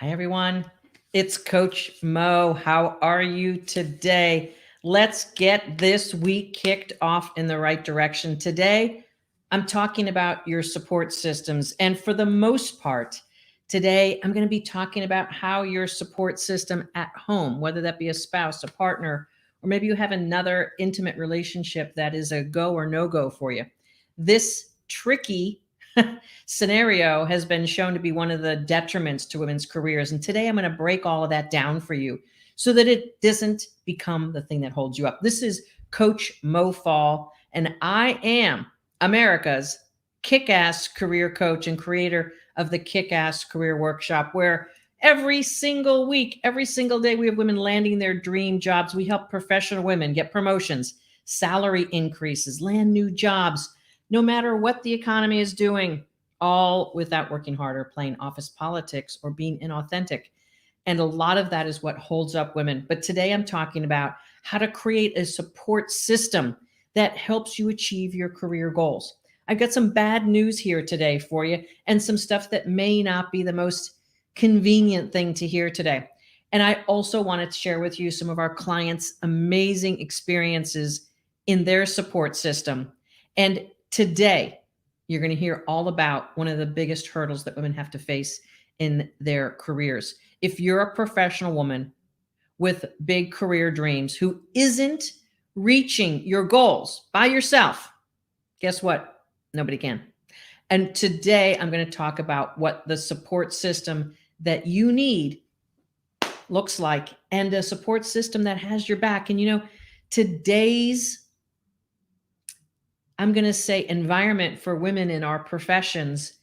Hi, everyone. It's Coach Mo. How are you today? Let's get this week kicked off in the right direction. Today, I'm talking about your support systems. And for the most part, today, I'm going to be talking about how your support system at home, whether that be a spouse, a partner, or maybe you have another intimate relationship that is a go or no go for you. This tricky scenario has been shown to be one of the detriments to women's careers. And today I'm going to break all of that down for you so that it doesn't become the thing that holds you up. This is Coach Mo Fall, and I am America's kick ass career coach and creator of the Kick Ass Career Workshop, where every single week, every single day, we have women landing their dream jobs. We help professional women get promotions, salary increases, land new jobs, no matter what the economy is doing, all without working harder, playing office politics, or being inauthentic. And a lot of that is what holds up women. But today I'm talking about how to create a support system that helps you achieve your career goals. I've got some bad news here today for you and some stuff that may not be the most convenient thing to hear today. And I also wanted to share with you some of our clients' amazing experiences in their support system. And today, you're going to hear all about one of the biggest hurdles that women have to face in their careers. If you're a professional woman with big career dreams who isn't reaching your goals by yourself, guess what? Nobody can. And today I'm going to talk about what the support system that you need looks like, and a support system that has your back. And today's, I'm going to say, environment for women in our professions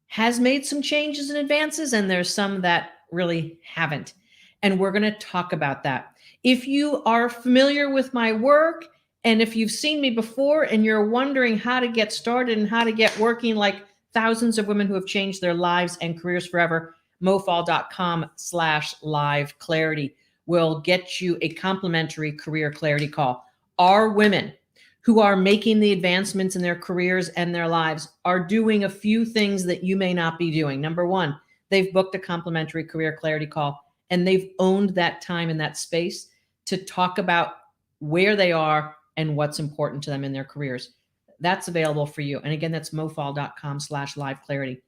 has made some changes and advances, and there's some that really haven't. And we're going to talk about that. If you are familiar with my work, and if you've seen me before and you're wondering how to get started and how to get working like thousands of women who have changed their lives and careers forever, mofall.com/live clarity will get you a complimentary career clarity call. Our women who are making the advancements in their careers and their lives are doing a few things that you may not be doing. Number one, they've booked a complimentary career clarity call, and they've owned that time and that space to talk about where they are and what's important to them in their careers. That's available for you. And again, that's mofall.com/live clarity.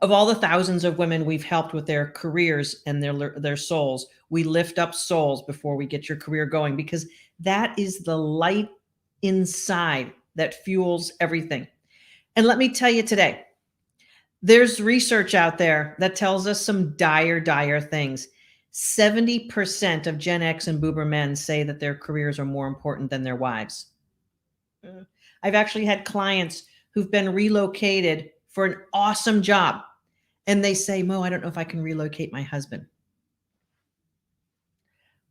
Of all the thousands of women we've helped with their careers and their souls, we lift up souls before we get your career going, because that is the light inside that fuels everything. And let me tell you today, there's research out there that tells us some dire things. 70% of Gen X and Boomer men say that their careers are more important than their wives. I've actually had clients who've been relocated for an awesome job, and they say, Mo, I don't know if I can relocate my husband.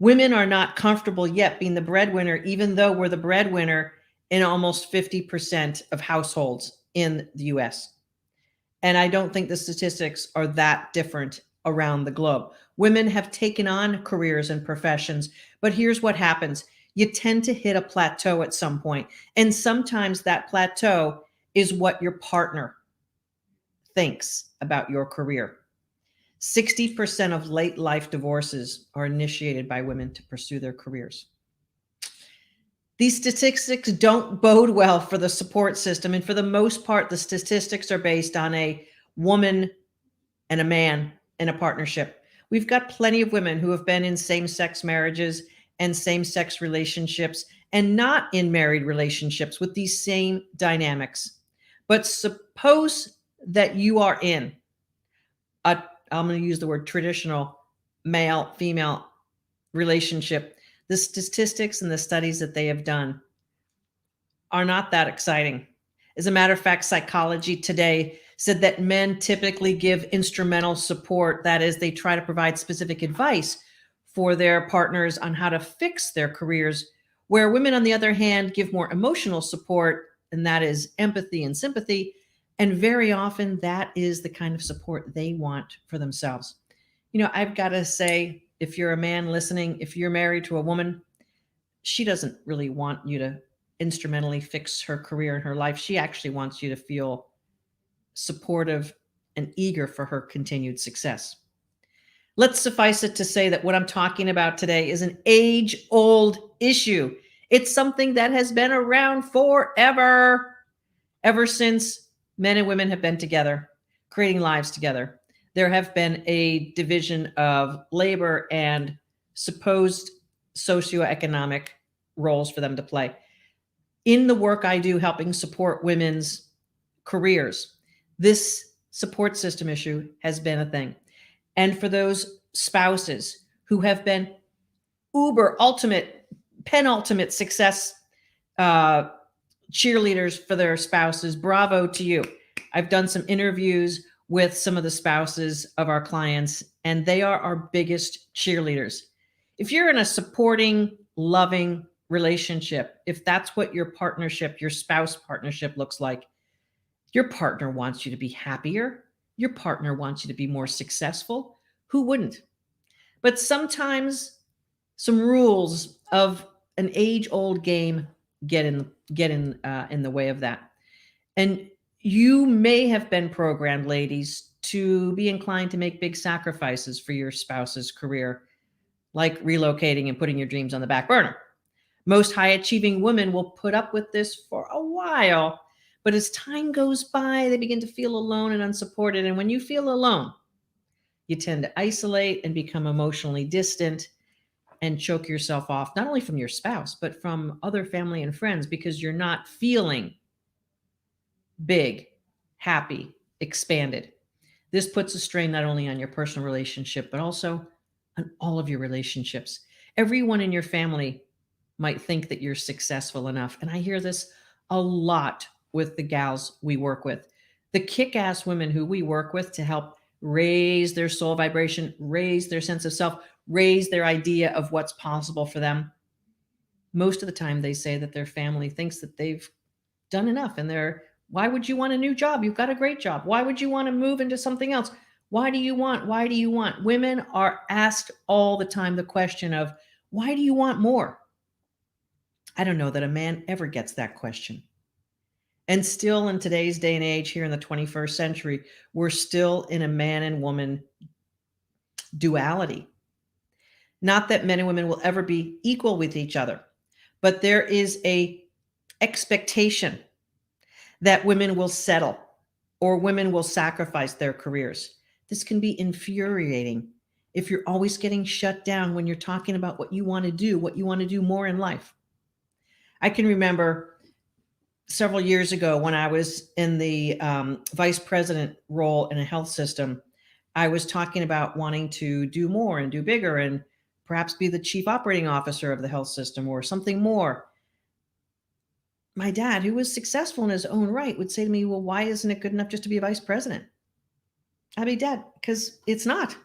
Women are not comfortable yet being the breadwinner, even though we're the breadwinner in almost 50% of households in the US. And I don't think the statistics are that different around the globe. Women have taken on careers and professions, but here's what happens. You tend to hit a plateau at some point, and sometimes that plateau is what your partner thinks about your career. 60% of late life divorces are initiated by women to pursue their careers. These statistics don't bode well for the support system. And for the most part, the statistics are based on a woman and a man in a partnership. We've got plenty of women who have been in same-sex marriages and same-sex relationships and not in married relationships with these same dynamics. But suppose that you are in I'm going to use the word traditional male-female relationship. The statistics and the studies that they have done are not that exciting. As a matter of fact, psychology today said that men typically give instrumental support. That is, they try to provide specific advice for their partners on how to fix their careers, where women, on the other hand, give more emotional support, and that is empathy and sympathy. And very often that is the kind of support they want for themselves. I've got to say, if you're a man listening, if you're married to a woman, she doesn't really want you to instrumentally fix her career and her life. She actually wants you to feel supportive and eager for her continued success. Let's suffice it to say that what I'm talking about today is an age-old issue. It's something that has been around forever, ever since men and women have been together, creating lives together. There have been a division of labor and supposed socioeconomic roles for them to play. In the work I do helping support women's careers, this support system issue has been a thing. And for those spouses who have been uber ultimate, penultimate success uh, cheerleaders for their spouses, bravo to you. I've done some interviews with some of the spouses of our clients, and they are our biggest cheerleaders. If you're in a supporting, loving relationship, if that's what your partnership, your spouse partnership looks like, your partner wants you to be happier. Your partner wants you to be more successful. Who wouldn't? But sometimes some rules of an age-old game get in the way of that. And you may have been programmed, ladies, to be inclined to make big sacrifices for your spouse's career, like relocating and putting your dreams on the back burner. Most high achieving women will put up with this for a while, but as time goes by, they begin to feel alone and unsupported. And when you feel alone, you tend to isolate and become emotionally distant and choke yourself off, not only from your spouse, but from other family and friends, because you're not feeling big, happy, expanded. This puts a strain not only on your personal relationship, but also on all of your relationships. Everyone in your family might think that you're successful enough. And I hear this a lot with the gals we work with. The kick ass women who we work with to help raise their soul vibration, raise their sense of self, raise their idea of what's possible for them. Most of the time, they say that their family thinks that they've done enough and why would you want a new job? You've got a great job. Why would you want to move into something else? Why do you want? Why do you want? Women are asked all the time the question of, why do you want more? I don't know that a man ever gets that question. And still in today's day and age, here in the 21st century, we're still in a man and woman duality. Not that men and women will ever be equal with each other, but there is a expectation that women will settle or women will sacrifice their careers. This can be infuriating if you're always getting shut down when you're talking about what you want to do more in life. I can remember several years ago when I was in the vice president role in a health system, I was talking about wanting to do more and do bigger and perhaps be the chief operating officer of the health system or something more. My dad, who was successful in his own right, would say to me, well, why isn't it good enough just to be a vice president? I'd be, Dad, because it's not.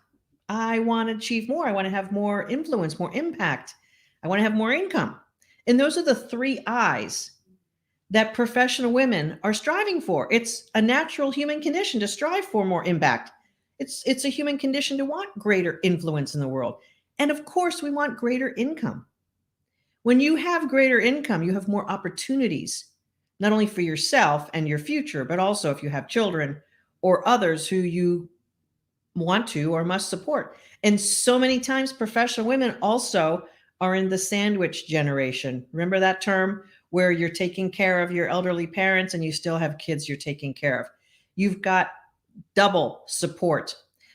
I want to achieve more. I want to have more influence, more impact. I want to have more income. And those are the three I's that professional women are striving for. It's a natural human condition to strive for more impact. It's a human condition to want greater influence in the world. And of course, we want greater income. When you have greater income, you have more opportunities, not only for yourself and your future, but also if you have children or others who you want to or must support. And so many times, professional women also are in the sandwich generation. Remember that term where you're taking care of your elderly parents and you still have kids you're taking care of. You've got double support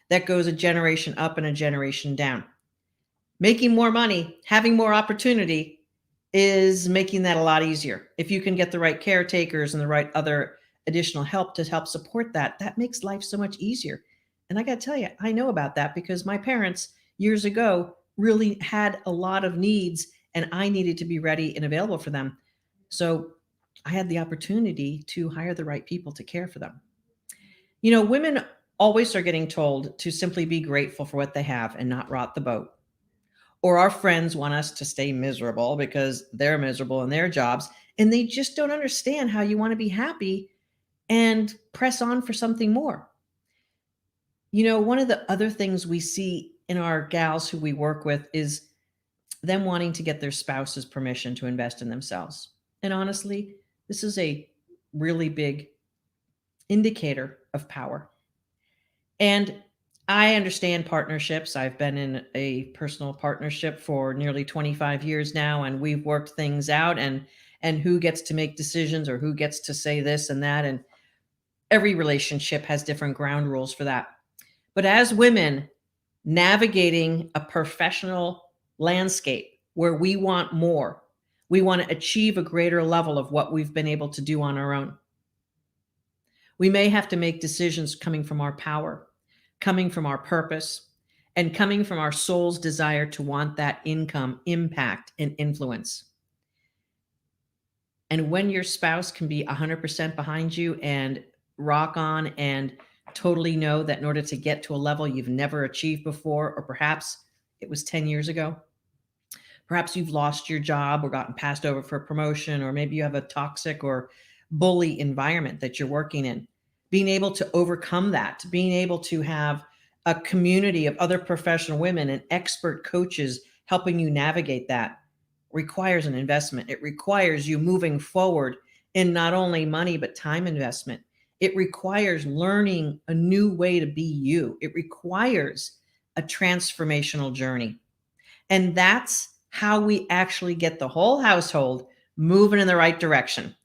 that goes a generation up and a generation down. Making more money, having more opportunity is making that a lot easier. If you can get the right caretakers and the right other additional help to help support that, that makes life so much easier. And I got to tell you, I know about that because my parents years ago really had a lot of needs and I needed to be ready and available for them. So I had the opportunity to hire the right people to care for them. You know, women always are getting told to simply be grateful for what they have and not rot the boat. Or our friends want us to stay miserable because they're miserable in their jobs and they just don't understand how you want to be happy and press on for something more. You know, one of the other things we see in our gals who we work with is them wanting to get their spouse's permission to invest in themselves. And honestly, this is a really big indicator of power. And I understand partnerships. I've been in a personal partnership for nearly 25 years now, and we've worked things out and who gets to make decisions or who gets to say this and that. And every relationship has different ground rules for that. But as women navigating a professional landscape where we want more, we want to achieve a greater level of what we've been able to do on our own. We may have to make decisions coming from our power, coming from our purpose, and coming from our soul's desire to want that income, impact, and influence. And when your spouse can be 100% behind you and rock on and totally know that in order to get to a level you've never achieved before, or perhaps it was 10 years ago, perhaps you've lost your job or gotten passed over for a promotion, or maybe you have a toxic or bully environment that you're working in. Being able to overcome that, being able to have a community of other professional women and expert coaches helping you navigate that requires an investment. It requires you moving forward in not only money, but time investment. It requires learning a new way to be you. It requires a transformational journey. And that's how we actually get the whole household moving in the right direction.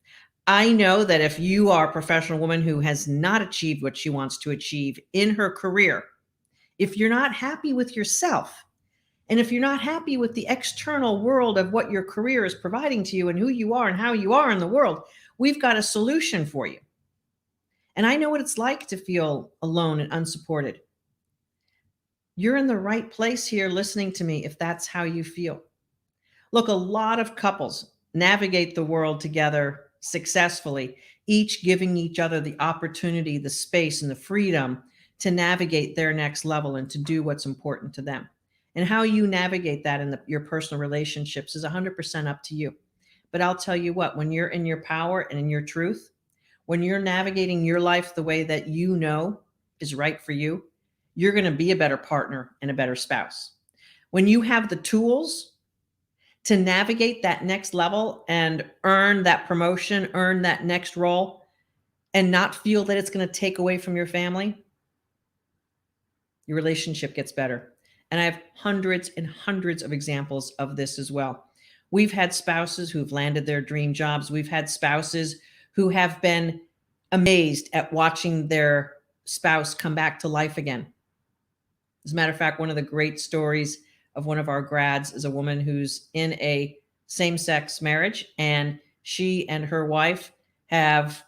I know that if you are a professional woman who has not achieved what she wants to achieve in her career, if you're not happy with yourself, and if you're not happy with the external world of what your career is providing to you and who you are and how you are in the world, we've got a solution for you. And I know what it's like to feel alone and unsupported. You're in the right place here listening to me if that's how you feel. Look, a lot of couples navigate the world together successfully, each giving each other the opportunity, the space, and the freedom to navigate their next level and to do what's important to them. And how you navigate that in your personal relationships is 100% up to you. But I'll tell you what, when you're in your power and in your truth, when you're navigating your life the way that you know is right for you, you're going to be a better partner and a better spouse. When you have the tools to navigate that next level and earn that promotion, earn that next role, and not feel that it's going to take away from your family, your relationship gets better. And I have hundreds and hundreds of examples of this as well. We've had spouses who've landed their dream jobs. We've had spouses who have been amazed at watching their spouse come back to life again. As a matter of fact, one of the great stories of one of our grads is a woman who's in a same-sex marriage, and she and her wife have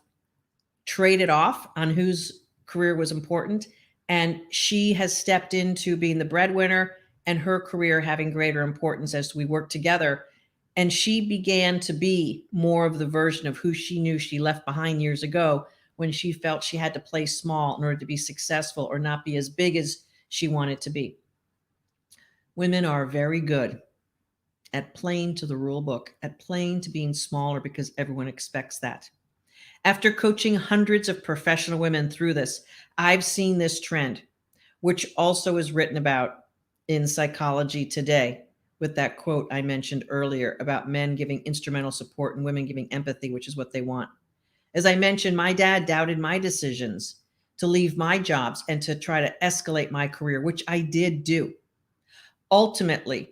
traded off on whose career was important. And she has stepped into being the breadwinner and her career having greater importance as we work together. And she began to be more of the version of who she knew she left behind years ago when she felt she had to play small in order to be successful or not be as big as she wanted to be. Women are very good at playing to the rule book, at playing to being smaller because everyone expects that. After coaching hundreds of professional women through this, I've seen this trend, which also is written about in Psychology Today with that quote I mentioned earlier about men giving instrumental support and women giving empathy, which is what they want. As I mentioned, my dad doubted my decisions to leave my jobs and to try to escalate my career, which I did do. Ultimately,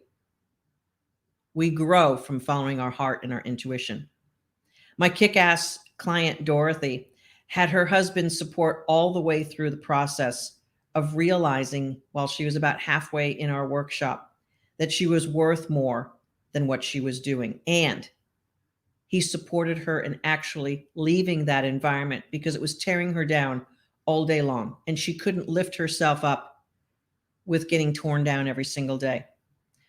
we grow from following our heart and our intuition. My kick-ass client, Dorothy, had her husband support all the way through the process of realizing while she was about halfway in our workshop that she was worth more than what she was doing. And he supported her in actually leaving that environment because it was tearing her down all day long. And she couldn't lift herself up with getting torn down every single day.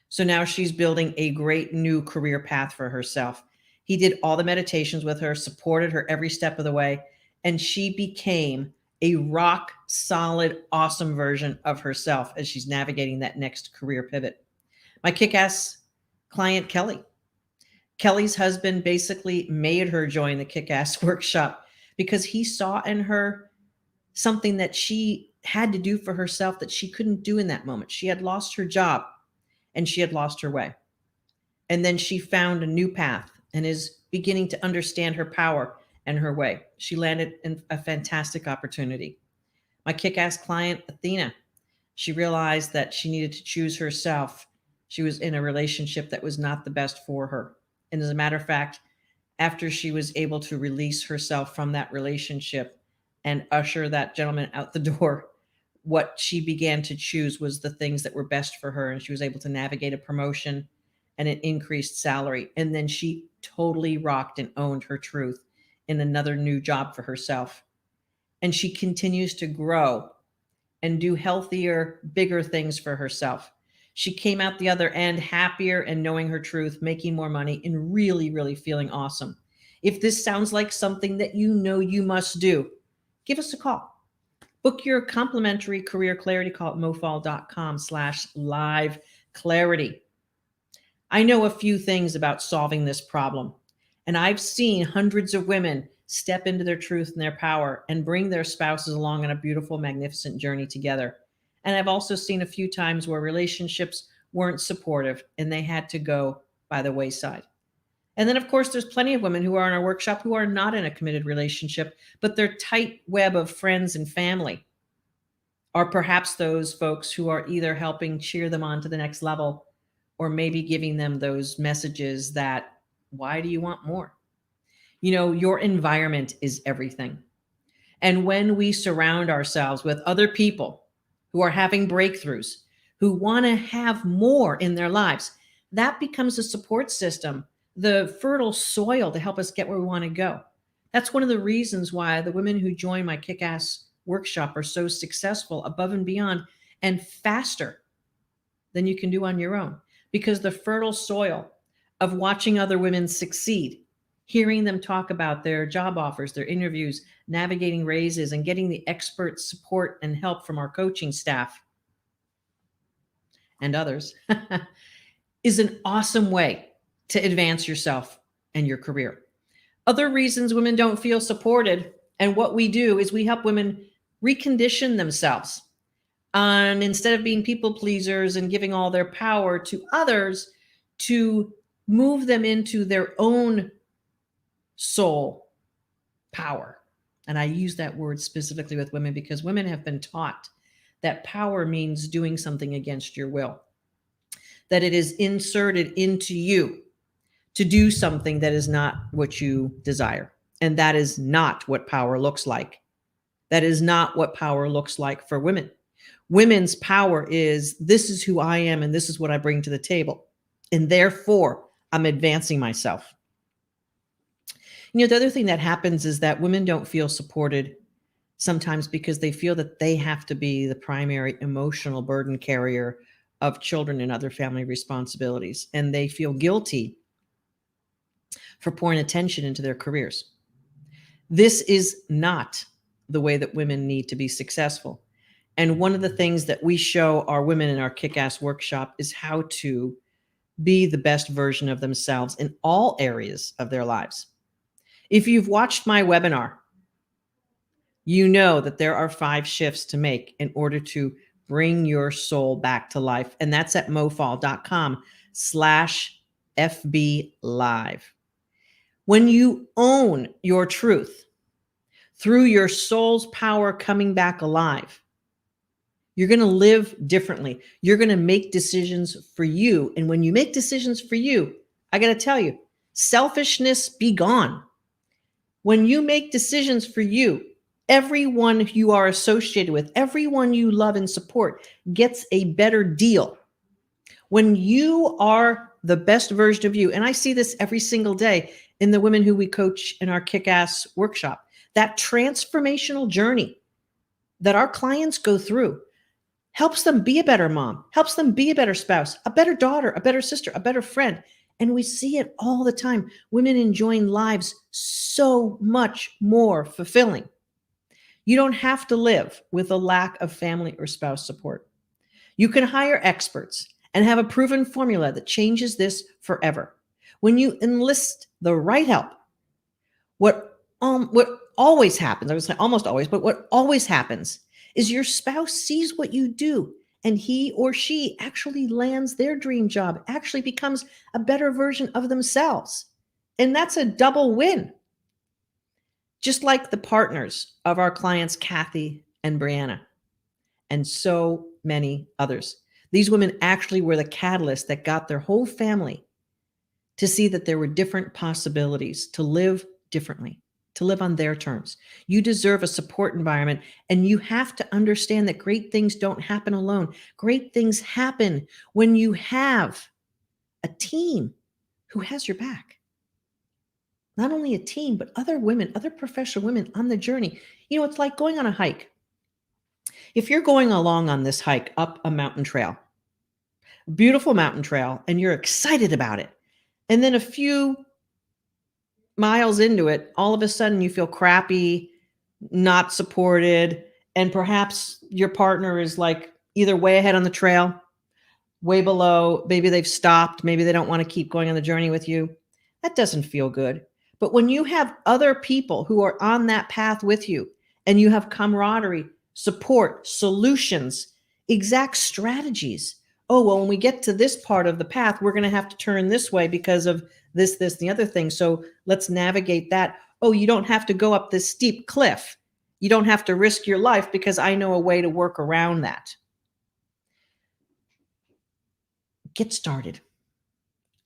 So now she's building a great new career path for herself. He did all the meditations with her, supported her every step of the way, and she became a rock solid, awesome version of herself as she's navigating that next career pivot. My kick-ass client, Kelly. Kelly's husband basically made her join the kick-ass workshop because he saw in her something that she had to do for herself that she couldn't do in that moment. She had lost her job and she had lost her way. And then she found a new path and is beginning to understand her power and her way. She landed in a fantastic opportunity. My kick-ass client, Athena. She realized that she needed to choose herself. She was in a relationship that was not the best for her. And as a matter of fact, after she was able to release herself from that relationship and usher that gentleman out the door, what she began to choose was the things that were best for her. And she was able to navigate a promotion and an increased salary. And then she totally rocked and owned her truth in another new job for herself. And she continues to grow and do healthier, bigger things for herself. She came out the other end happier and knowing her truth, making more money, and really, really feeling awesome. If this sounds like something that you know you must do, give us a call. Book your complimentary career clarity call at mofall.com/live clarity. I know a few things about solving this problem, and I've seen hundreds of women step into their truth and their power and bring their spouses along on a beautiful, magnificent journey together. And I've also seen a few times where relationships weren't supportive and they had to go by the wayside. And then, of course, there's plenty of women who are in our workshop who are not in a committed relationship, but their tight web of friends and family are perhaps those folks who are either helping cheer them on to the next level or maybe giving them those messages that, why do you want more? You know, your environment is everything. And when we surround ourselves with other people who are having breakthroughs, who want to have more in their lives, that becomes a support system, the fertile soil to help us get where we want to go. That's one of the reasons why the women who join my kick-ass workshop are so successful above and beyond and faster than you can do on your own, because the fertile soil of watching other women succeed, hearing them talk about their job offers, their interviews, navigating raises, and getting the expert support and help from our coaching staff and others is an awesome way to advance yourself and your career. Other reasons women don't feel supported, and what we do is we help women recondition themselves. And instead of being people pleasers and giving all their power to others, to move them into their own soul power. And I use that word specifically with women because women have been taught that power means doing something against your will, that it is inserted into you to do something that is not what you desire. And that is not what power looks like. That is not what power looks like for women. Women's power is, this is who I am and this is what I bring to the table. And therefore, I'm advancing myself. You know, the other thing that happens is that women don't feel supported sometimes because they feel that they have to be the primary emotional burden carrier of children and other family responsibilities. And they feel guilty for pouring attention into their careers. This is not the way that women need to be successful. And one of the things that we show our women in our kick-ass workshop is how to be the best version of themselves in all areas of their lives. If you've watched my webinar, you know that there are 5 shifts to make in order to bring your soul back to life. And that's at mofall.com/FB live. When you own your truth through your soul's power coming back alive, you're going to live differently. You're going to make decisions for you. And when you make decisions for you, I got to tell you, selfishness be gone. When you make decisions for you, everyone you are associated with, everyone you love and support gets a better deal. When you are the best version of you, and I see this every single day in the women who we coach in our kick-ass workshop, that transformational journey that our clients go through helps them be a better mom, helps them be a better spouse, a better daughter, a better sister, a better friend. And we see it all the time. Women enjoying lives so much more fulfilling. You don't have to live with a lack of family or spouse support. You can hire experts and have a proven formula that changes this forever. When you enlist the right help, what always happens, I would say almost always, but what always happens is your spouse sees what you do and he or she actually lands their dream job, actually becomes a better version of themselves. And that's a double win. Just like the partners of our clients, Kathy and Brianna, and so many others. These women actually were the catalyst that got their whole family to see that there were different possibilities to live differently, to live on their terms. You deserve a support environment, and you have to understand that great things don't happen alone. Great things happen when you have a team who has your back. Not only a team, but other women, other professional women on the journey. You know, it's like going on a hike. If you're going along on this hike up a mountain trail, beautiful mountain trail, and you're excited about it, and then a few miles into it, all of a sudden you feel crappy, not supported, and perhaps your partner is like either way ahead on the trail, way below, maybe they've stopped, maybe they don't want to keep going on the journey with you. That doesn't feel good. But when you have other people who are on that path with you and you have camaraderie, support, solutions, exact strategies. Oh, well, when we get to this part of the path, we're going to have to turn this way because of this, the other thing. So let's navigate that. Oh, you don't have to go up this steep cliff. You don't have to risk your life because I know a way to work around that. Get started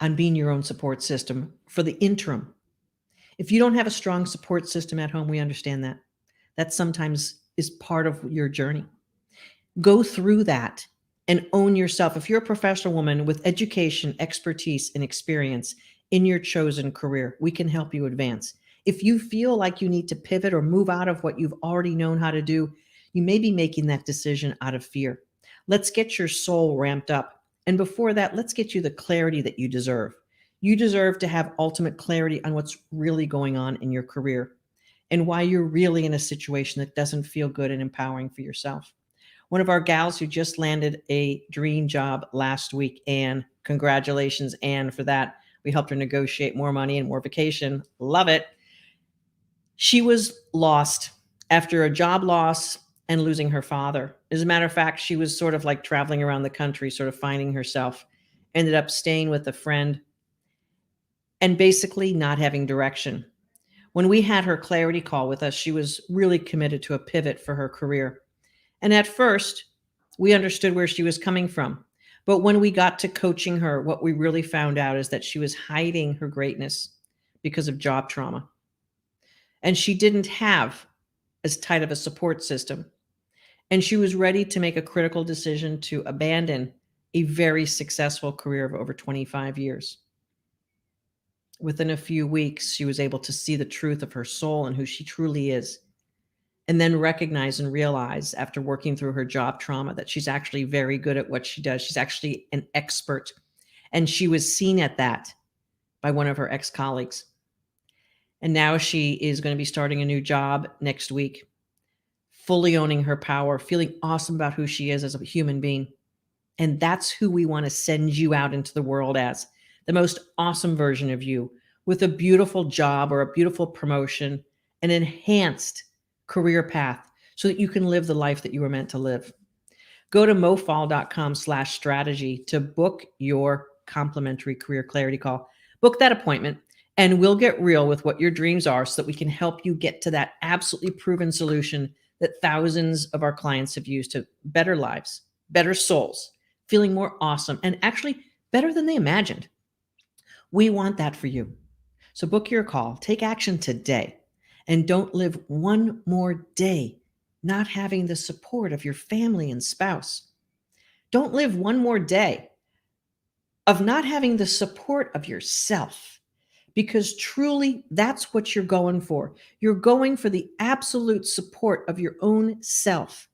on being your own support system for the interim. If you don't have a strong support system at home, we understand that. That sometimes is part of your journey. Go through that and own yourself. If you're a professional woman with education, expertise, and experience in your chosen career, we can help you advance. If you feel like you need to pivot or move out of what you've already known how to do, you may be making that decision out of fear. Let's get your soul ramped up. And before that, let's get you the clarity that you deserve. You deserve to have ultimate clarity on what's really going on in your career and why you're really in a situation that doesn't feel good and empowering for yourself. One of our gals who just landed a dream job last week, Anne, congratulations, Anne, for that. We helped her negotiate more money and more vacation. Love it. She was lost after a job loss and losing her father. As a matter of fact, she was sort of like traveling around the country, sort of finding herself, ended up staying with a friend and basically not having direction. When we had her clarity call with us, she was really committed to a pivot for her career. And at first, we understood where she was coming from. But when we got to coaching her, what we really found out is that she was hiding her greatness because of job trauma. And she didn't have as tight of a support system. And she was ready to make a critical decision to abandon a very successful career of over 25 years. Within a few weeks, she was able to see the truth of her soul and who she truly is. And then recognize and realize after working through her job trauma that she's actually very good at what she does. She's actually an expert. And she was seen at that by one of her ex-colleagues. And now she is going to be starting a new job next week, fully owning her power, feeling awesome about who she is as a human being. And that's who we want to send you out into the world as, the most awesome version of you with a beautiful job or a beautiful promotion, an enhanced career path so that you can live the life that you were meant to live. Go to mofall.com/strategy to book your complimentary career clarity call. Book that appointment and we'll get real with what your dreams are so that we can help you get to that absolutely proven solution that thousands of our clients have used to better lives, better souls, feeling more awesome, and actually better than they imagined. We want that for you. So book your call, take action today, and don't live one more day not having the support of your family and spouse. Don't live one more day of not having the support of yourself, because truly that's what you're going for. You're going for the absolute support of your own self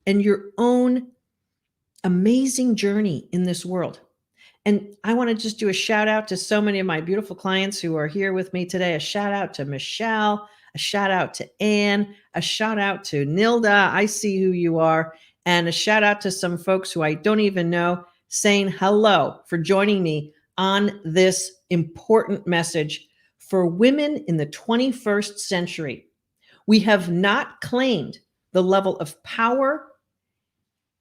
and your own amazing journey in this world. And I want to just do a shout out to so many of my beautiful clients who are here with me today. A shout out to Michelle, a shout out to Anne, a shout out to Nilda. I see who you are. And a shout out to some folks who I don't even know, saying hello for joining me on this important message for women in the 21st century. We have not claimed the level of power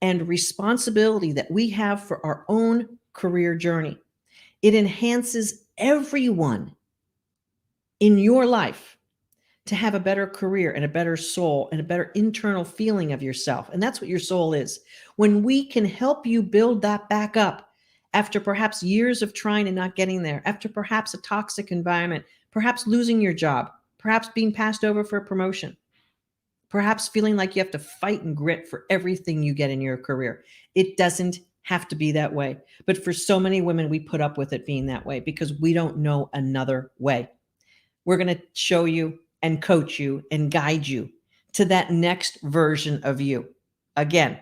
and responsibility that we have for our own career journey. It enhances everyone in your life to have a better career and a better soul and a better internal feeling of yourself. And that's what your soul is. When we can help you build that back up after perhaps years of trying and not getting there, after perhaps a toxic environment, perhaps losing your job, perhaps being passed over for a promotion, perhaps feeling like you have to fight and grit for everything you get in your career. It doesn't have to be that way. But for so many women, we put up with it being that way because we don't know another way. We're going to show you and coach you and guide you to that next version of you. Again,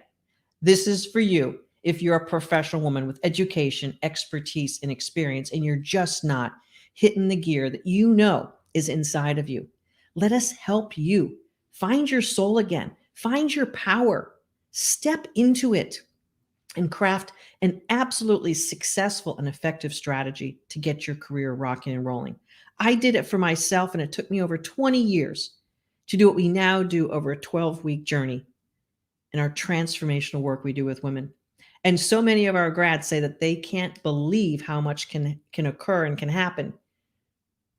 this is for you if you're a professional woman with education, expertise, and experience, and you're just not hitting the gear that you know is inside of you. Let us help you find your soul again, find your power, step into it, and craft an absolutely successful and effective strategy to get your career rocking and rolling. I did it for myself, and it took me over 20 years to do what we now do over a 12-week journey in our transformational work we do with women. And so many of our grads say that they can't believe how much can occur and can happen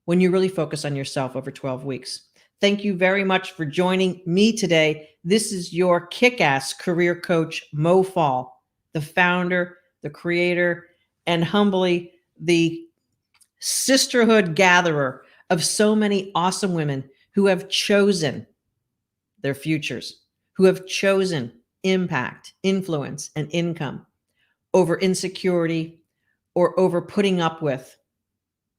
when you really focus on yourself over 12 weeks. Thank you very much for joining me today. This is your kick-ass career coach, Mo Fall, the founder, the creator, and humbly the sisterhood gatherer of so many awesome women who have chosen their futures, who have chosen impact, influence, and income over insecurity or over putting up with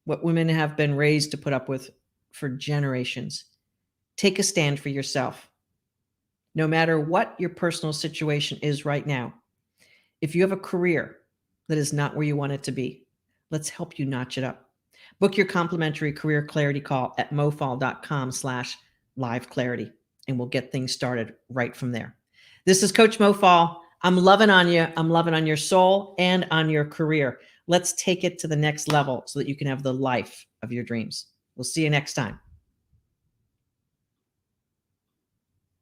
what women have been raised to put up with for generations. Take a stand for yourself. No matter what your personal situation is right now, if you have a career that is not where you want it to be, let's help you notch it up. Book your complimentary career clarity call at mofall.com/liveclarity, and we'll get things started right from there. This is Coach Mo Fall. I'm loving on you. I'm loving on your soul and on your career. Let's take it to the next level so that you can have the life of your dreams. We'll see you next time.